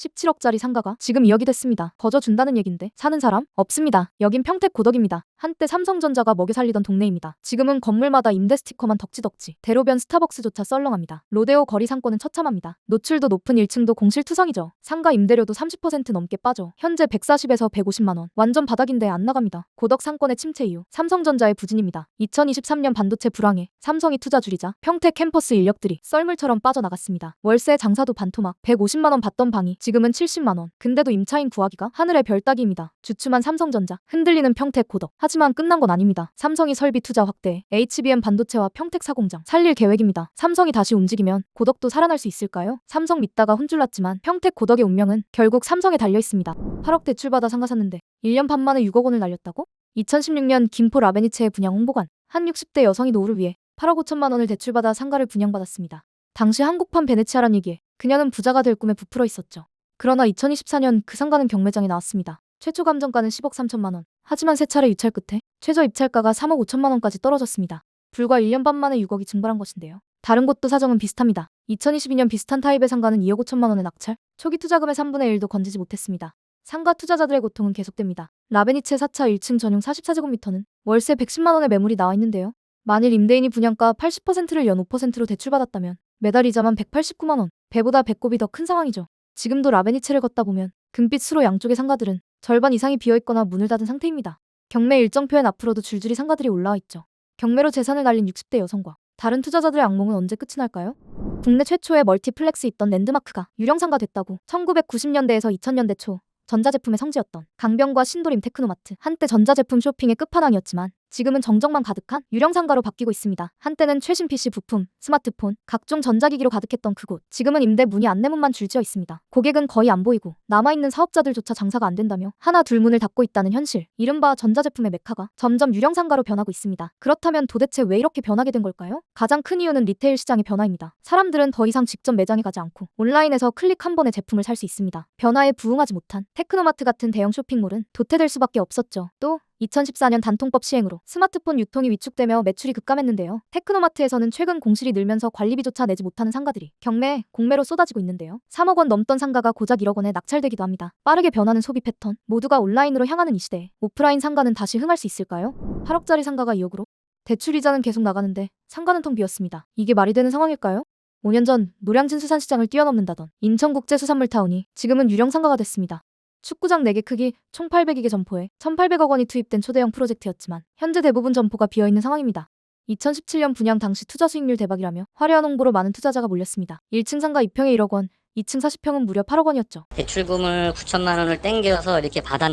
17억짜리 상가가 지금 2억이 됐습니다. 거저 준다는 얘긴데 사는 사람? 없습니다. 여긴 평택 고덕입니다. 한때 삼성전자가 먹여 살리던 동네입니다. 지금은 건물마다 임대 스티커만 덕지덕지. 대로변 스타벅스조차 썰렁합니다. 로데오 거리 상권은 처참합니다. 노출도 높은 1층도 공실투성이죠. 상가 임대료도 30% 넘게 빠져 현재 140에서 150만 원. 완전 바닥인데 안 나갑니다. 고덕 상권의 침체 이유 삼성전자의 부진입니다. 2023년 반도체 불황에 삼성이 투자 줄이자 평택 캠퍼스 인력들이 썰물처럼 빠져나갔습니다. 월세 장사도 반토막. 150만 원 받던 방이 지금은 70만 원. 근데도 임차인 구하기가 하늘의 별 따기입니다. 주춤한 삼성전자, 흔들리는 평택 고덕. 하지만 끝난 건 아닙니다. 삼성이 설비 투자 확대해 HBM 반도체와 평택 사공장 살릴 계획입니다. 삼성이 다시 움직이면 고덕도 살아날 수 있을까요? 삼성 믿다가 혼쭐 났지만 평택 고덕의 운명은 결국 삼성에 달려 있습니다. 8억 대출받아 상가 샀는데 1년 반 만에 6억 원을 날렸다고? 2016년 김포 라베니체의 분양 홍보관. 한 60대 여성이 노후를 위해 8억 5천만 원을 대출받아 상가를 분양받았습니다. 당시 한국판 베네치아란 얘기에 그녀는 부자가 될 꿈에 부풀어 있었죠. 그러나 2024년 그 상가는 경매장에 나왔습니다. 최초 감정가는 10억 3천만 원. 하지만 세 차례 유찰 끝에 최저 입찰가가 3억 5천만 원까지 떨어졌습니다. 불과 1년 반 만에 6억이 증발한 것인데요. 다른 곳도 사정은 비슷합니다. 2022년 비슷한 타입의 상가는 2억 5천만 원의 낙찰, 초기 투자금의 3분의 1도 건지지 못했습니다. 상가 투자자들의 고통은 계속됩니다. 라베니체 4차 1층 전용 44제곱미터는 월세 110만 원의 매물이 나와 있는데요. 만일 임대인이 분양가 80%를 연 5%로 대출받았다면 매달 이자만 189만 원, 배보다 배꼽이 더 큰 상황이죠. 지금도 라베니체를 걷다 보면 금빛 수로 양쪽의 상가들은 절반 이상이 비어있거나 문을 닫은 상태입니다. 경매 일정표엔 앞으로도 줄줄이 상가들이 올라와 있죠. 경매로 재산을 날린 60대 여성과 다른 투자자들의 악몽은 언제 끝이 날까요? 국내 최초의 멀티플렉스 있던 랜드마크가 유령상가 됐다고. 1990년대에서 2000년대 초 전자제품의 성지였던 강변과 신도림 테크노마트. 한때 전자제품 쇼핑의 끝판왕이었지만 지금은 정적만 가득한 유령상가로 바뀌고 있습니다. 한때는 최신 PC 부품, 스마트폰, 각종 전자기기로 가득했던 그곳. 지금은 임대 문이 안내문만 줄지어 있습니다. 고객은 거의 안 보이고 남아있는 사업자들조차 장사가 안 된다며 하나 둘 문을 닫고 있다는 현실. 이른바 전자제품의 메카가 점점 유령상가로 변하고 있습니다. 그렇다면 도대체 왜 이렇게 변하게 된 걸까요? 가장 큰 이유는 리테일 시장의 변화입니다. 사람들은 더 이상 직접 매장에 가지 않고 온라인에서 클릭 한 번에 제품을 살 수 있습니다. 변화에 부응하지 못한 테크노마트 같은 대형 쇼핑몰은 도태될 수밖에 없었죠. 또 2014년 단통법 시행으로 스마트폰 유통이 위축되며 매출이 급감했는데요. 테크노마트에서는 최근 공실이 늘면서 관리비조차 내지 못하는 상가들이 경매, 공매로 쏟아지고 있는데요. 3억 원 넘던 상가가 고작 1억 원에 낙찰되기도 합니다. 빠르게 변하는 소비 패턴, 모두가 온라인으로 향하는 이 시대에 오프라인 상가는 다시 흥할 수 있을까요? 8억짜리 상가가 2억으로? 대출 이자는 계속 나가는데 상가는 통 비었습니다. 이게 말이 되는 상황일까요? 5년 전 노량진 수산시장을 뛰어넘는다던 인천국제수산물타운이 지금은 유령상가가 됐습니다. 축구장 4개 크기 총 802개 점포에 1,800억 원이 투입된 초대형 프로젝트였지만 현재 대부분 점포가 비어있는 상황입니다. 2017년 분양 당시 투자 수익률 대박이라며 화려한 홍보로 많은 투자자가 몰렸습니다. 1층 상가 2평에 1억 원, 2층 40평은 무려 8억 원이었죠. 대출금을 9천만 원을 땡겨서 이렇게 받았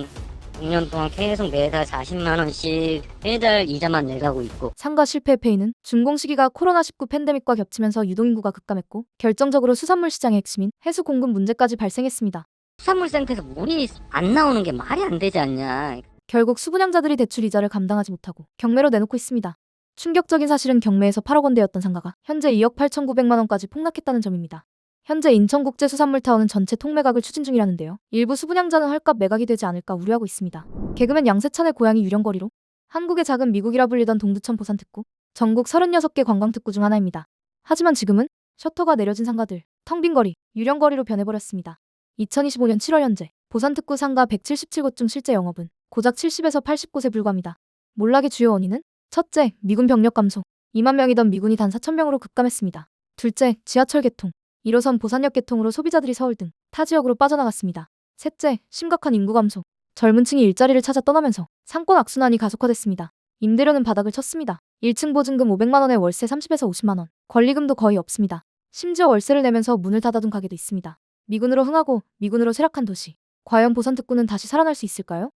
6년 동안 계속 매달 40만 원씩 매달 이자만 내가고 있고. 상가 실패의 페이는 준공 시기가 코로나19 팬데믹과 겹치면서 유동인구가 급감했고 결정적으로 수산물 시장의 핵심인 해수 공급 문제까지 발생했습니다. 수산물센터에서 물이 안 나오는 게 말이 안 되지 않냐. 결국 수분양자들이 대출 이자를 감당하지 못하고 경매로 내놓고 있습니다. 충격적인 사실은 경매에서 8억 원대였던 상가가 현재 2억 8,900만 원까지 폭락했다는 점입니다. 현재 인천국제수산물타운은 전체 통매각을 추진 중이라는데요. 일부 수분양자는 헐값 매각이 되지 않을까 우려하고 있습니다. 개그맨 양세찬의 고향이 유령거리로 한국의 작은 미국이라 불리던 동두천 보산특구, 전국 36개 관광특구 중 하나입니다. 하지만 지금은 셔터가 내려진 상가들, 텅 빈 거리, 유령거리로 변해버렸습니다. 2025년 7월 현재 보산특구 상가 177곳 중 실제 영업은 고작 70에서 80곳에 불과합니다. 몰락의 주요 원인은 첫째, 미군 병력 감소. 2만 명이던 미군이 단 4천 명으로 급감했습니다. 둘째, 지하철 개통. 1호선 보산역 개통으로 소비자들이 서울 등 타 지역으로 빠져나갔습니다. 셋째, 심각한 인구 감소. 젊은 층이 일자리를 찾아 떠나면서 상권 악순환이 가속화됐습니다. 임대료는 바닥을 쳤습니다. 1층 보증금 500만 원에 월세 30에서 50만 원. 권리금도 거의 없습니다. 심지어 월세를 내면서 문을 닫아둔 가게도 있습니다. 미군으로 흥하고 미군으로 쇠락한 도시. 과연 보산특구는 다시 살아날 수 있을까요?